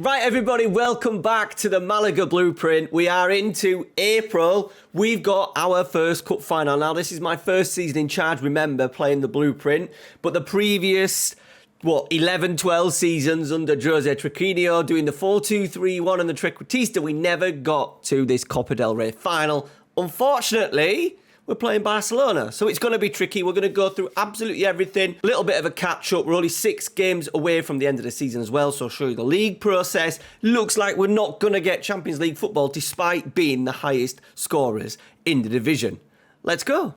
Right, everybody, welcome back to the Malaga Blueprint. We are into April. We've got our first cup final. Now, this is my first season in charge, remember, playing the Blueprint. But the previous, 11, 12 seasons under Jose Triquinho, doing the 4-2-3-1 and the Trequartista, we never got to this Coppa del Rey final. Unfortunately, we're playing Barcelona, so it's going to be tricky. We're going to go through absolutely everything. A little bit of a catch-up. We're only 6 games away from the end of the season as well, so I'll show you the league process. Looks like we're not going to get Champions League football despite being the highest scorers in the division. Let's go.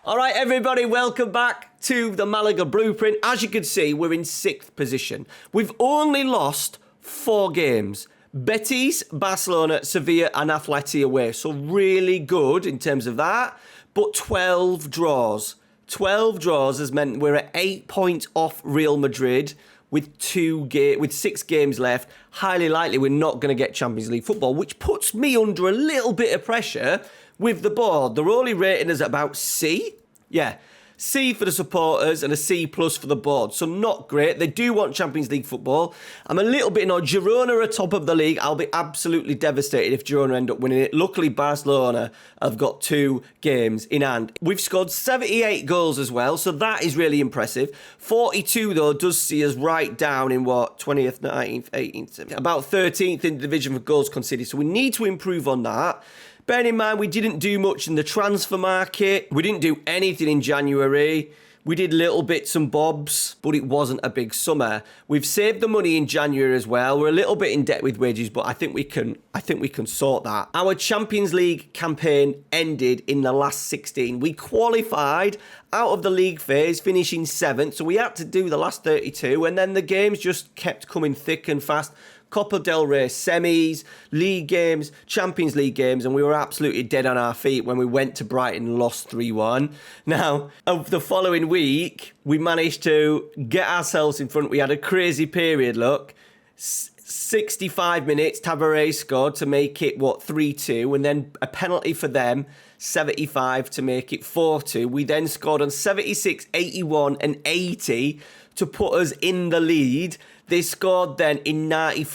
All right, everybody, welcome back to the Malaga Blueprint. As you can see, we're in 6th position. We've only lost 4 games. Betis, Barcelona, Sevilla and Atleti away. So really good in terms of that. But 12 draws. 12 draws has meant we're at 8 points off Real Madrid with 6 games left. Highly likely we're not going to get Champions League football, which puts me under a little bit of pressure with the board. They're only rating us at about C. Yeah, C for the supporters and a C plus for the board. So not great. They do want Champions League football. I'm a little bit annoyed. Girona are top of the league. I'll be absolutely devastated if Girona end up winning it. Luckily, Barcelona have got 2 games in hand. We've scored 78 goals as well, so that is really impressive. 42, though, does see us right down in 20th, 19th, 18th, about 13th in the division for goals conceded. So we need to improve on that. Bearing in mind, we didn't do much in the transfer market. We didn't do anything in January. We did little bits and bobs, but it wasn't a big summer. We've saved the money in January as well. We're a little bit in debt with wages, but I think we can sort that. Our Champions League campaign ended in the last 16. We qualified out of the league phase, finishing 7th, so we had to do the last 32, and then the games just kept coming thick and fast. Coppa del Rey semis, league games, Champions League games, and we were absolutely dead on our feet when we went to Brighton and lost 3-1. Now, of the following week, we managed to get ourselves in front. We had a crazy period, look. 65 minutes, Tavares scored to make it, 3-2, and then a penalty for them, 75 to make it 4-2. We then scored on 76, 81 and 80 to put us in the lead. They scored then in 90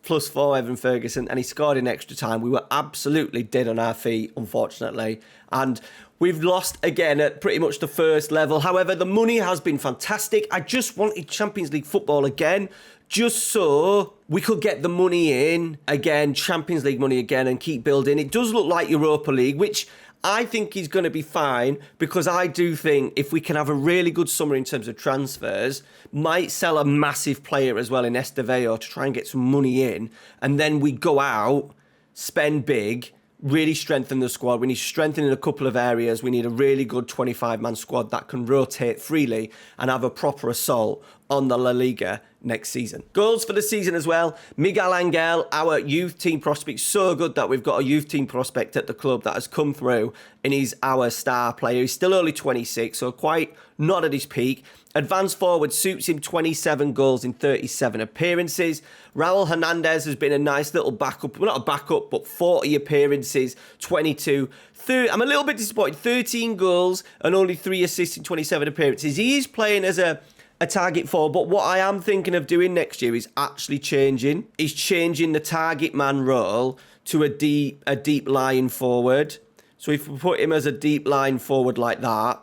plus 4, Evan Ferguson, and he scored in extra time. We were absolutely dead on our feet, unfortunately. And we've lost again at pretty much the first level. However, the money has been fantastic. I just wanted Champions League football again, just so we could get the money in again, Champions League money again, and keep building. It does look like Europa League, which I think he's going to be fine, because I do think if we can have a really good summer in terms of transfers, might sell a massive player as well in Estevao to try and get some money in, and then we go out, spend big, really strengthen the squad. We need to strengthen in a couple of areas. We need a really good 25-man squad that can rotate freely and have a proper assault on the La Liga next season. Goals for the season as well. Miguel Angel, our youth team prospect. So good that we've got a youth team prospect at the club that has come through and he's our star player. He's still only 26, so quite not at his peak. Advanced forward suits him, 27 goals in 37 appearances. Raul Hernandez has been a nice little backup. Well, not a backup, but 40 appearances, 22. I'm a little bit disappointed. 13 goals and only 3 assists in 27 appearances. He is playing as a target forward, but what I am thinking of doing next year is actually changing the target man role to a deep line forward. So if we put him as a deep line forward like that,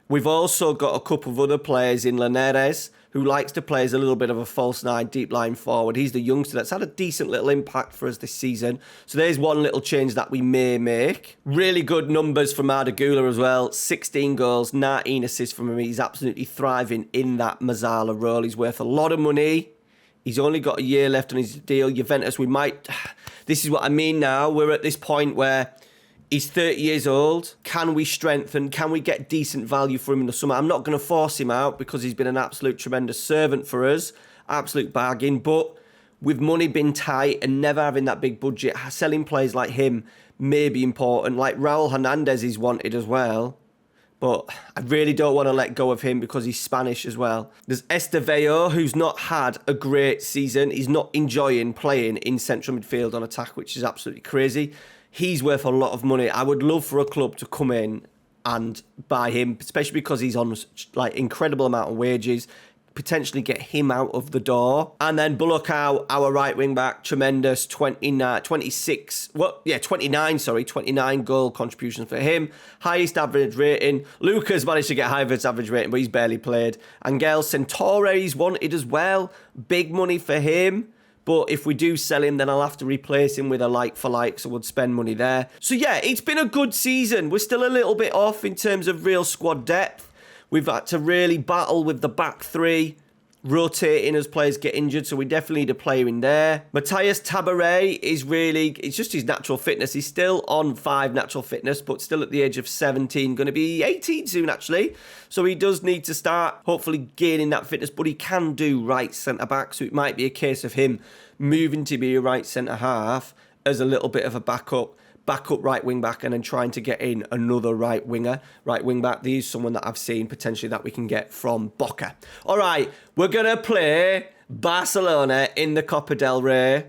we've also got a couple of other players in Linares who likes to play as a little bit of a false 9 deep line forward. He's the youngster that's had a decent little impact for us this season. So there's one little change that we may make. Really good numbers from Ardagula as well. 16 goals, 19 assists from him. He's absolutely thriving in that Mazzala role. He's worth a lot of money. He's only got a year left on his deal. Juventus, this is what I mean now. We're at this point where he's 30 years old. Can we strengthen? Can we get decent value for him in the summer? I'm not going to force him out because he's been an absolute tremendous servant for us. Absolute bargain. But with money being tight and never having that big budget, selling players like him may be important. Like Raul Hernandez is wanted as well. But I really don't want to let go of him because he's Spanish as well. There's Estevao, who's not had a great season. He's not enjoying playing in central midfield on attack, which is absolutely crazy. He's worth a lot of money. I would love for a club to come in and buy him, especially because he's on like incredible amount of wages, potentially get him out of the door. And then Bullock out, our right wing back, tremendous, 29 goal contributions for him. Highest average rating. Lucas managed to get highest average rating, but he's barely played. Angel Centauri's wanted as well. Big money for him. But if we do sell him, then I'll have to replace him with a like-for-like, so we'll spend money there. So yeah, it's been a good season. We're still a little bit off in terms of real squad depth. We've had to really battle with the back three, rotating as players get injured, so we definitely need a player in there. Matthias Tabaret is really, it's just his natural fitness. He's still on 5 natural fitness, but still at the age of 17, going to be 18 soon actually. So he does need to start hopefully gaining that fitness, but he can do right centre-back, so it might be a case of him moving to be a right centre-half as a little bit of a backup right wing back, and then trying to get in another right wing back. These someone that I've seen potentially that we can get from Boca. All right, we're gonna play Barcelona in the Coppa del Rey.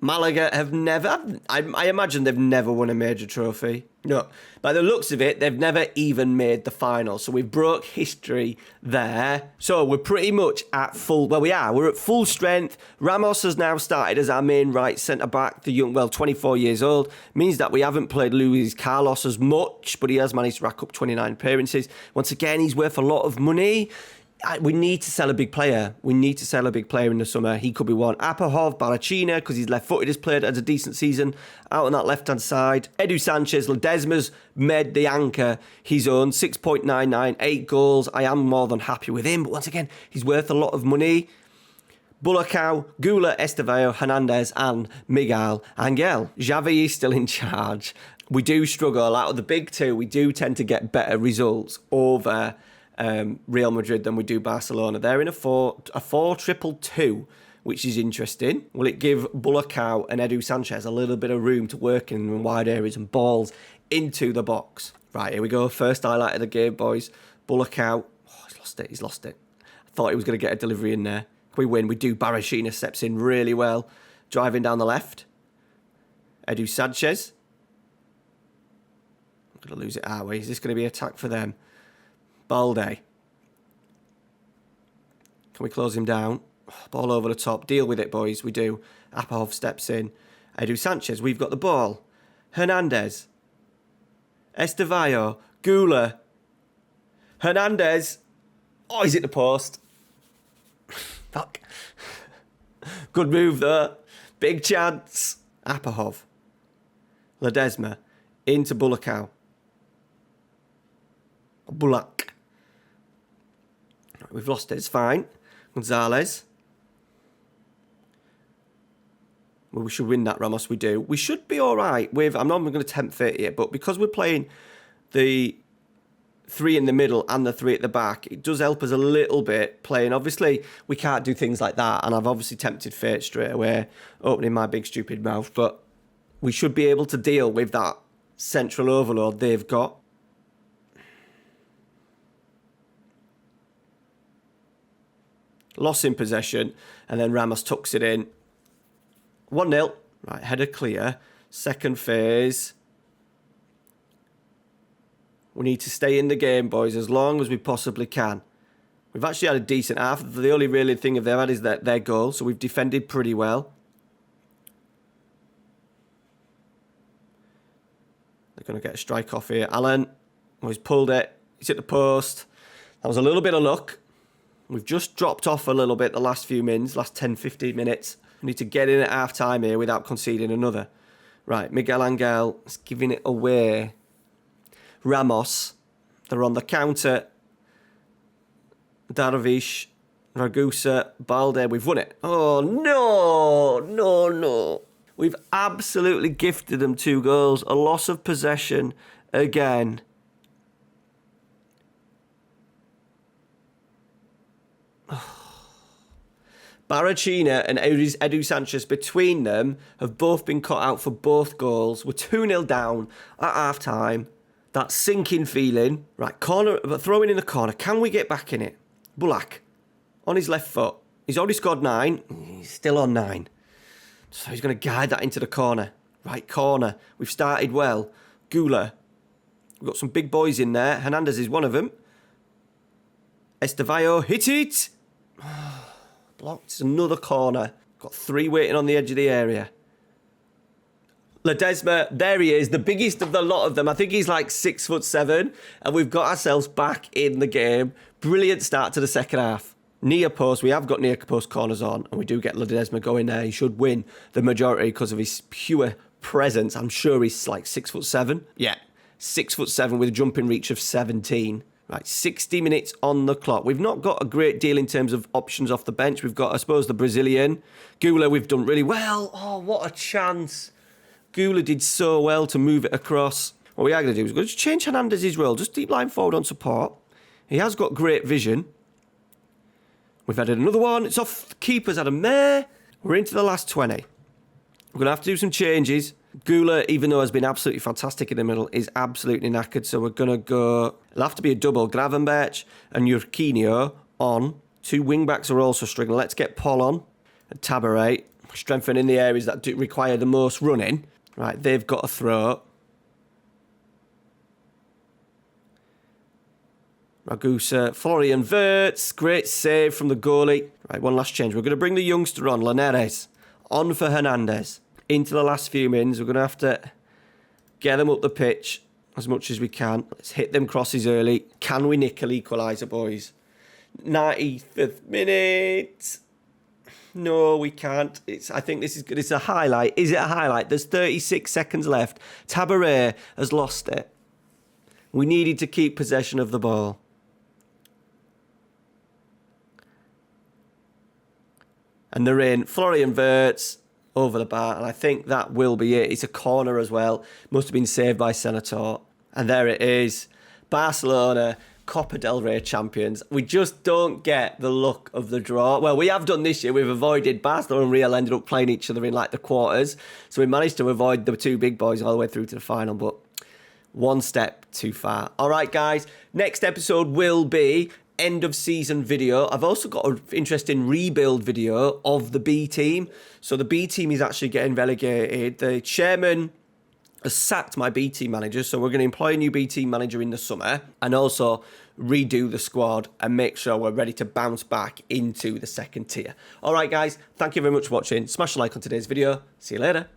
Malaga have never, I imagine they've never won a major trophy. No, by the looks of it, they've never even made the final. So we've broke history there. So we're pretty much at full, we're at full strength. Ramos has now started as our main right centre-back, the young, 24 years old. Means that we haven't played Luis Carlos as much, but he has managed to rack up 29 appearances. Once again, he's worth a lot of money. We need to sell a big player. We need to sell a big player in the summer. He could be one. Apahov, Barachina, because he's left-footed, has played as a decent season out on that left-hand side. Edu Sanchez, Ledesma's made the anchor his own. 6.99, 8 goals. I am more than happy with him. But once again, he's worth a lot of money. Bulacau, Gula, Estevao, Hernandez and Miguel Angel. Xavi is still in charge. We do struggle. Out of the big two, we do tend to get better results over Real Madrid than we do Barcelona. They're in a 4-2-2, which is interesting. Will it give Bulacau and Edu Sanchez a little bit of room to work in wide areas and balls into the box? Right, here we go. First highlight of the game, boys. Bulacau. Oh, he's lost it. I thought he was going to get a delivery in there. Can we win? We do. Barashina steps in really well. Driving down the left. Edu Sanchez. I'm going to lose it our way. Is this going to be an attack for them? Balde. Can we close him down? Ball over the top. Deal with it, boys. We do. Apahov steps in. Edu Sanchez. We've got the ball. Hernandez. Estevao. Gula. Hernandez. Oh, he's hit the post. Fuck. Good move there. Big chance. Apahov. Ledesma. Into Bulacau. Bulak. We've lost it. It's fine. Gonzalez. Well, we should win that, Ramos. We do. We should be all right with... I'm not going to tempt fate here, but because we're playing the 3 in the middle and the 3 at the back, it does help us a little bit playing. Obviously, we can't do things like that, and I've obviously tempted fate straight away, opening my big stupid mouth, but we should be able to deal with that central overload they've got. Loss in possession, and then Ramos tucks it in. 1-0. Right, header clear. Second phase. We need to stay in the game, boys, as long as we possibly can. We've actually had a decent half. The only really thing they've had is their goal, so we've defended pretty well. They're going to get a strike off here. Allen, he's pulled it. He's hit the post. That was a little bit of luck. We've just dropped off a little bit the last few minutes, last 10, 15 minutes. We need to get in at half-time here without conceding another. Right, Miguel Angel is giving it away. Ramos, they're on the counter. Darvish, Ragusa, Balde, we've won it. Oh, no. We've absolutely gifted them 2 goals. A loss of possession again. Barachina and Edu Sanchez, between them, have both been cut out for both goals. We're 2-0 down at half-time. That sinking feeling. Right, corner, but throwing in the corner. Can we get back in it? Bulak, on his left foot. He's already scored 9. He's still on 9. So he's going to guide that into the corner. Right, corner. We've started well. Gula. We've got some big boys in there. Hernandez is one of them. Estevallo, hit it! Blocked. It's another corner. Got 3 waiting on the edge of the area. Ledesma, there he is, the biggest of the lot of them. I think he's like 6'7", and we've got ourselves back in the game. Brilliant start to the second half. Near post, we have got near post corners on, and we do get Ledesma going there. He should win the majority because of his pure presence. I'm sure he's like 6'7". Yeah, 6'7" with a jumping reach of 17. Right, 60 minutes on the clock. We've not got a great deal in terms of options off the bench. We've got, I suppose, the Brazilian. Gula, we've done really well. Oh, what a chance. Gula did so well to move it across. What we are going to do is we're going to change Hernandez's role. Just deep line forward on support. He has got great vision. We've added another one. It's off. The keeper's had a mare. We're into the last 20. We're going to have to do some changes. Gula, even though has been absolutely fantastic in the middle, is absolutely knackered. So we're going to go... It'll have to be a double. Gravenberch and Urquinho on. 2 wing-backs are also struggling. Let's get Paul on. And Tabaret. Strengthening the areas that do require the most running. Right, they've got a throw. Ragusa, Florian Wirtz, great save from the goalie. Right, one last change. We're going to bring the youngster on, Linares, on for Hernandez. Into the last few minutes, we're going to have to get them up the pitch as much as we can. Let's hit them crosses early. Can we nick an equaliser, boys? 95th minute. No, we can't. I think this is good. It's a highlight. Is it a highlight? There's 36 seconds left. Tabaret has lost it. We needed to keep possession of the ball. And they're in. Florian Wirtz over the bar. And I think that will be it. It's a corner as well. Must have been saved by Senator. And there it is. Barcelona, Coppa del Rey champions. We just don't get the luck of the draw. Well, we have done this year. We've avoided Barcelona and Real ended up playing each other in like the quarters. So we managed to avoid the 2 big boys all the way through to the final. But one step too far. All right, guys. Next episode will be end of season video. I've also got an interesting rebuild video of the B team. So the B team is actually getting relegated. The chairman has sacked my B team manager, so we're going to employ a new B team manager in the summer and also redo the squad and make sure we're ready to bounce back into the second tier. All right, guys, thank you very much for watching. Smash a like on today's video. See you later.